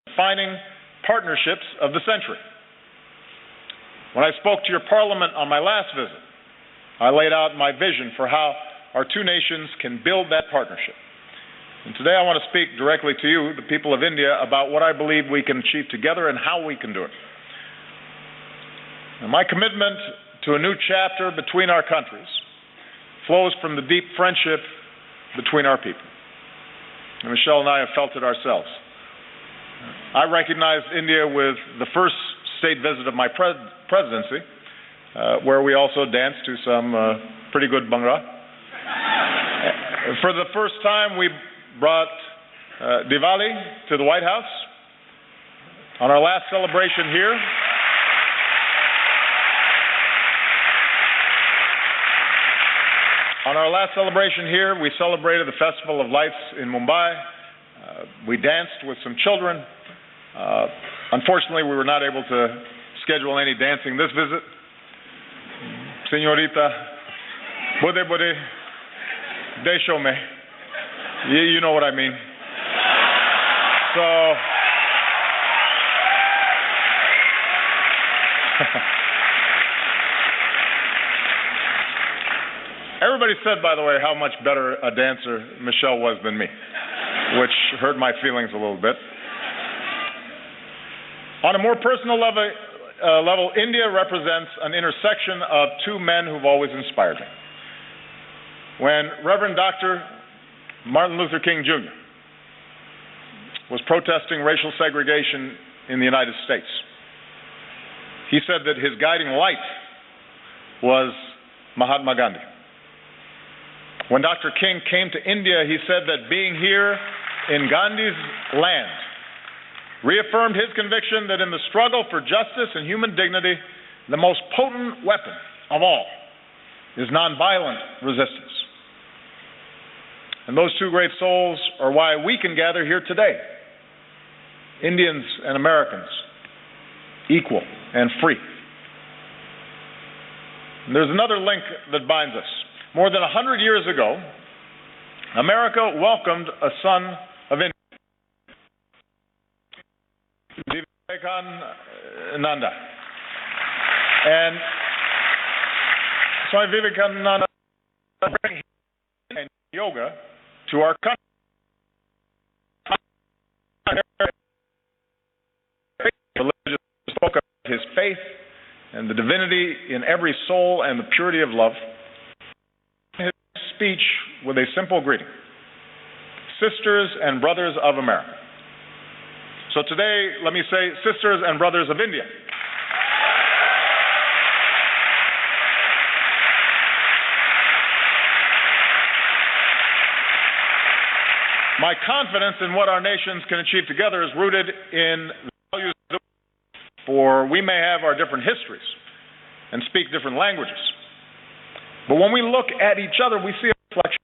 defining partnerships of the century. When I spoke to your Parliament on my last visit, I laid out my vision for how our two nations can build that partnership. And today I want to speak directly to you, the people of India, about what I believe we can achieve together and how we can do it. And my commitment to a new chapter between our countries flows from the deep friendship between our people. And Michelle and I have felt it ourselves. I recognized India with the first state visit of my presidency, where we also danced to some pretty good Bhangra. For the first time, we brought Diwali to the White House. On our last celebration here, we celebrated the Festival of Lights in Mumbai. We danced with some children. Unfortunately, we were not able to schedule any dancing this visit. Señorita, Bude Bude, Desho me. You know what I mean. So, everybody said, by the way, how much better a dancer Michelle was than me, which hurt my feelings a little bit. On a more personal level, India represents an intersection of two men who've always inspired me. When Reverend Dr. Martin Luther King Jr. was protesting racial segregation in the United States, he said that his guiding light was Mahatma Gandhi. When Dr. King came to India, he said that being here in Gandhi's land reaffirmed his conviction that in the struggle for justice and human dignity, the most potent weapon of all is nonviolent resistance. And those two great souls are why we can gather here today, Indians and Americans, equal and free. And there's another link that binds us. More than 100 years ago, America welcomed a son of India, Vivekananda. And Swami Vivekananda brought yoga to our country. Religious spoke of his faith and the divinity in every soul and the purity of love. His speech with a simple greeting: sisters and brothers of America. So today, let me say, sisters and brothers of India. My confidence in what our nations can achieve together is rooted in values, for we may have our different histories and speak different languages. But when we look at each other, we see a reflection.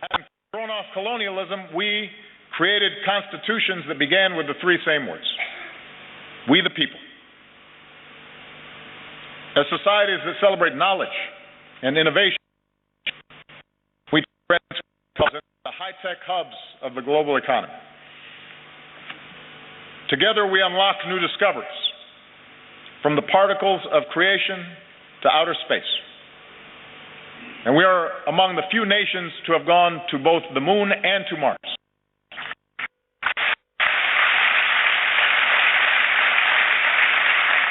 Having thrown off colonialism, we created constitutions that began with the three same words: we the people. As societies that celebrate knowledge and innovation, we transform the high-tech hubs of the global economy. Together we unlock new discoveries, from the particles of creation to outer space. And we are among the few nations to have gone to both the moon and to Mars.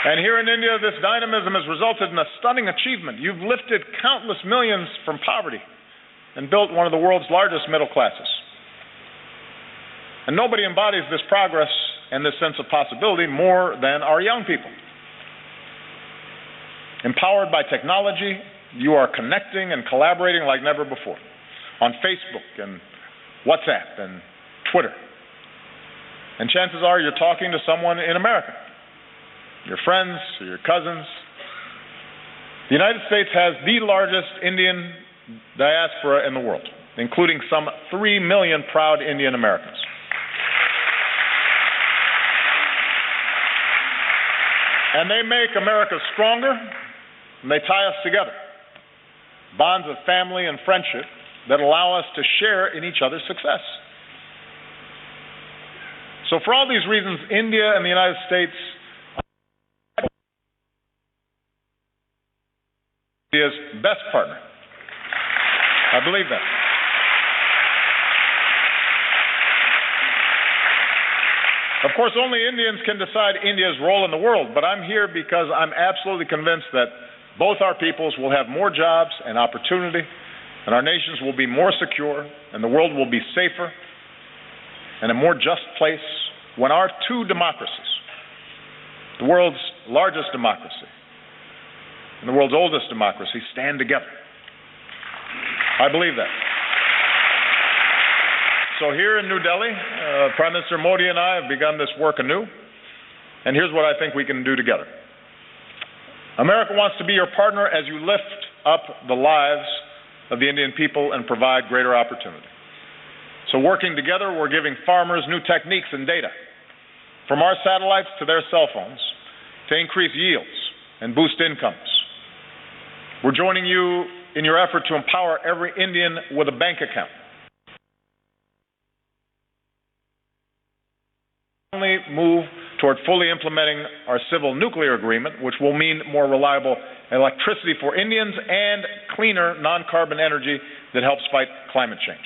And here in India, this dynamism has resulted in a stunning achievement. You've lifted countless millions from poverty and built one of the world's largest middle classes. And nobody embodies this progress and this sense of possibility more than our young people. Empowered by technology, you are connecting and collaborating like never before on Facebook and WhatsApp and Twitter. And chances are you're talking to someone in America, your friends or your cousins. The United States has the largest Indian diaspora in the world, including some 3 million proud Indian Americans. And they make America stronger, and they tie us together. Bonds of family and friendship that allow us to share in each other's success. So for all these reasons, India and the United States are India's best partner. I believe that. Of course, only Indians can decide India's role in the world, but I'm here because I'm absolutely convinced that both our peoples will have more jobs and opportunity, and our nations will be more secure, and the world will be safer and a more just place when our two democracies, the world's largest democracy and the world's oldest democracy, stand together. I believe that. So here in New Delhi, Prime Minister Modi and I have begun this work anew, and here's what I think we can do together. America wants to be your partner as you lift up the lives of the Indian people and provide greater opportunity. So working together, we're giving farmers new techniques and data, from our satellites to their cell phones, to increase yields and boost incomes. We're joining you in your effort to empower every Indian with a bank account. Finally, move toward fully implementing our civil nuclear agreement, which will mean more reliable electricity for Indians and cleaner non-carbon energy that helps fight climate change.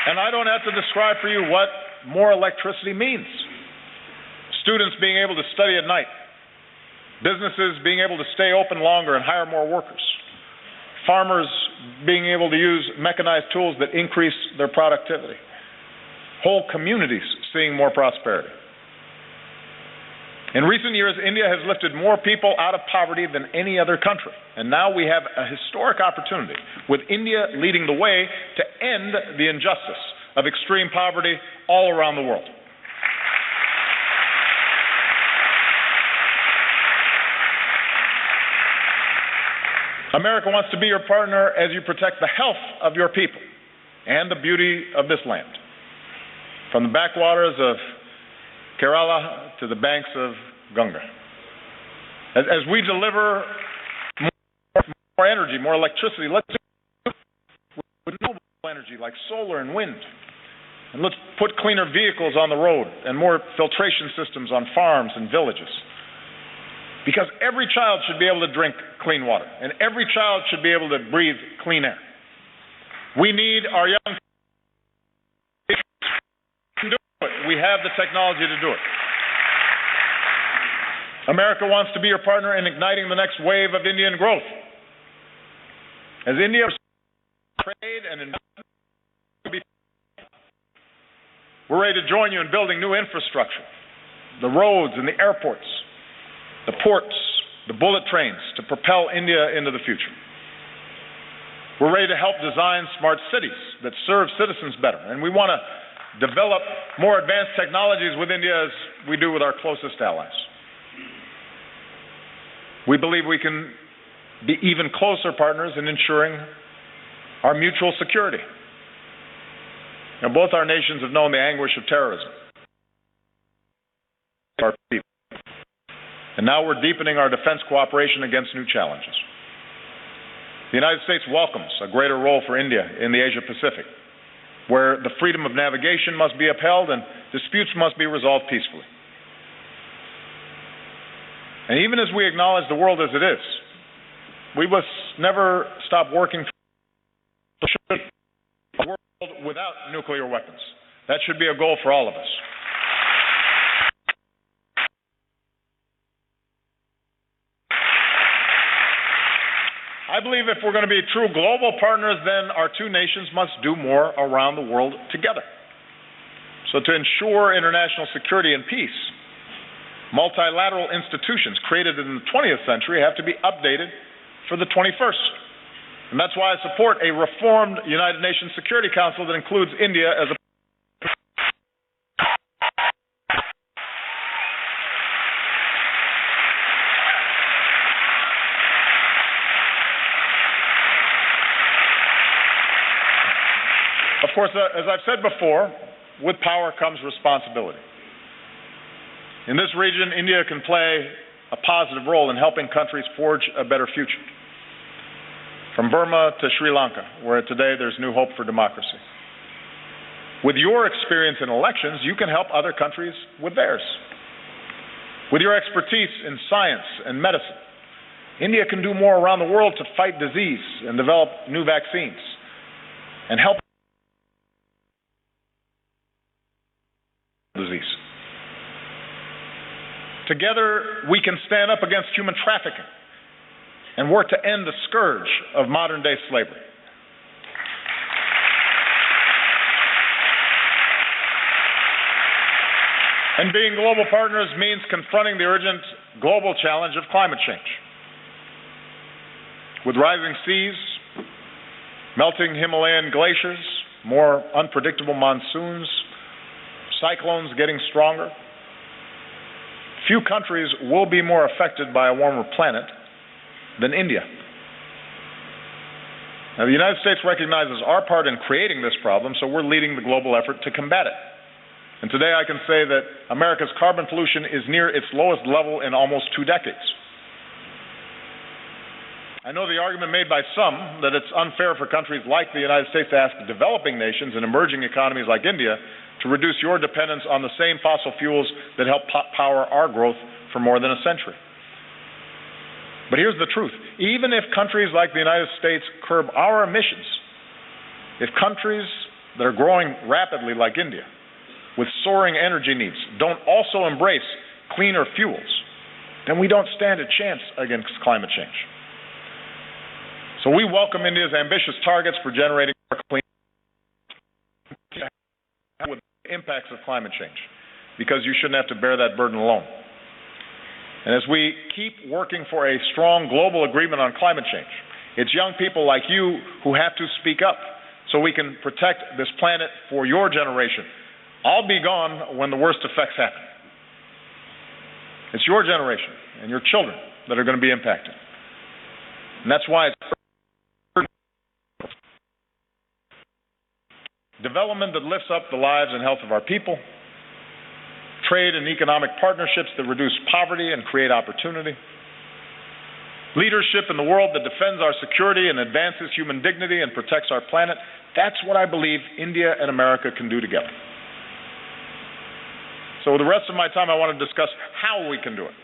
And I don't have to describe for you what more electricity means. Students being able to study at night, businesses being able to stay open longer and hire more workers, farmers being able to use mechanized tools that increase their productivity, whole communities seeing more prosperity. In recent years, India has lifted more people out of poverty than any other country, and now we have a historic opportunity, with India leading the way, to end the injustice of extreme poverty all around the world. America wants to be your partner as you protect the health of your people and the beauty of this land, from the backwaters of Kerala to the banks of Ganga. As we deliver more energy, more electricity, let's do it with renewable energy like solar and wind. And let's put cleaner vehicles on the road and more filtration systems on farms and villages. Because every child should be able to drink clean water, and every child should be able to breathe clean air. We need our young people to do it. We have the technology to do it. America wants to be your partner in igniting the next wave of Indian growth. As India trade and investment, we're ready to join you in building new infrastructure, the roads and the airports, the ports, the bullet trains, to propel India into the future. We're ready to help design smart cities that serve citizens better, and we want to develop more advanced technologies with India as we do with our closest allies. We believe we can be even closer partners in ensuring our mutual security. Now, both our nations have known the anguish of terrorism. Our people. And now we're deepening our defense cooperation against new challenges. The United States welcomes a greater role for India in the Asia-Pacific, where the freedom of navigation must be upheld and disputes must be resolved peacefully. And even as we acknowledge the world as it is, we must never stop working for a world without nuclear weapons. That should be a goal for all of us. I believe if we're going to be true global partners, then our two nations must do more around the world together. So to ensure international security and peace, multilateral institutions created in the 20th century have to be updated for the 21st. And that's why I support a reformed United Nations Security Council that includes India as a Of course, as I've said before, with power comes responsibility. In this region, India can play a positive role in helping countries forge a better future. from Burma to Sri Lanka, where today there's new hope for democracy. With your experience in elections, you can help other countries with theirs. With your expertise in science and medicine, India can do more around the world to fight disease and develop new vaccines and help disease. Together, we can stand up against human trafficking and work to end the scourge of modern-day slavery. And being global partners means confronting the urgent global challenge of climate change. With rising seas, melting Himalayan glaciers, more unpredictable monsoons, cyclones getting stronger, few countries will be more affected by a warmer planet than India. Now, the United States recognizes our part in creating this problem, so we're leading the global effort to combat it. And today I can say that America's carbon pollution is near its lowest level in almost 2 decades. I know the argument made by some that it's unfair for countries like the United States to ask developing nations and emerging economies like India to reduce your dependence on the same fossil fuels that help power our growth for more than a century. But here's the truth. Even if countries like the United States curb our emissions, if countries that are growing rapidly like India, with soaring energy needs, don't also embrace cleaner fuels, then we don't stand a chance against climate change. So we welcome India's ambitious targets for generating more clean with the impacts of climate change, because you shouldn't have to bear that burden alone. And as we keep working for a strong global agreement on climate change, it's young people like you who have to speak up so we can protect this planet for your generation. I'll be gone when the worst effects happen. It's your generation and your children that are going to be impacted. And that's why it's development that lifts up the lives and health of our people, trade and economic partnerships that reduce poverty and create opportunity, leadership in the world that defends our security and advances human dignity and protects our planet. That's what I believe India and America can do together. So with the rest of my time, I want to discuss how we can do it.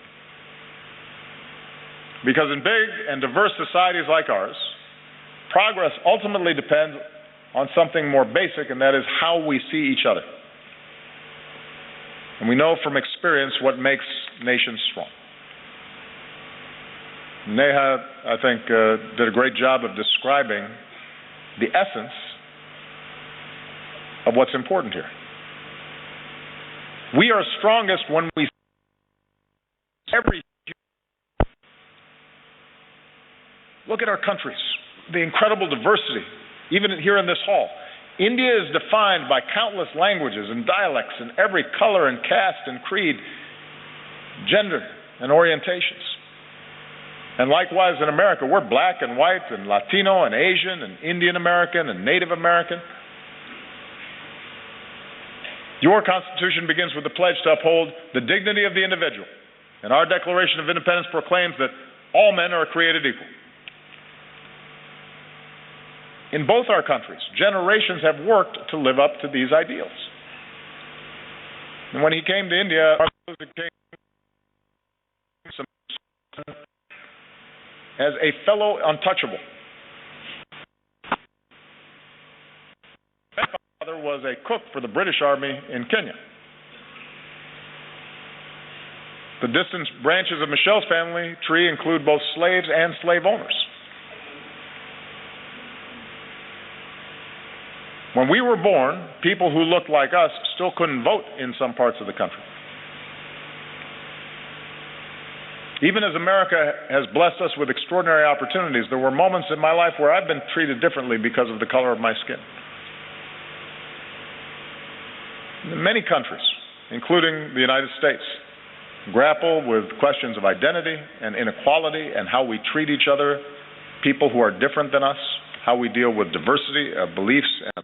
Because in big and diverse societies like ours, progress ultimately depends on something more basic, and that is how we see each other. And we know from experience what makes nations strong. Neha, I think, did a great job of describing the essence of what's important here. We are strongest when we every. Look at our countries, the incredible diversity, even here in this hall. India is defined by countless languages and dialects in every color and caste and creed, gender and orientations. And likewise in America, we're black and white and Latino and Asian and Indian American and Native American. Your Constitution begins with the pledge to uphold the dignity of the individual. And our Declaration of Independence proclaims that all men are created equal. In both our countries, generations have worked to live up to these ideals. And when he came to India, Martin Luther King as a fellow untouchable. My father was a cook for the British Army in Kenya. The distant branches of Michelle's family tree include both slaves and slave owners. When we were born, people who looked like us still couldn't vote in some parts of the country. Even as America has blessed us with extraordinary opportunities, there were moments in my life where I've been treated differently because of the color of my skin. Many countries, including the United States, grapple with questions of identity and inequality and how we treat each other, people who are different than us, how we deal with diversity of beliefs and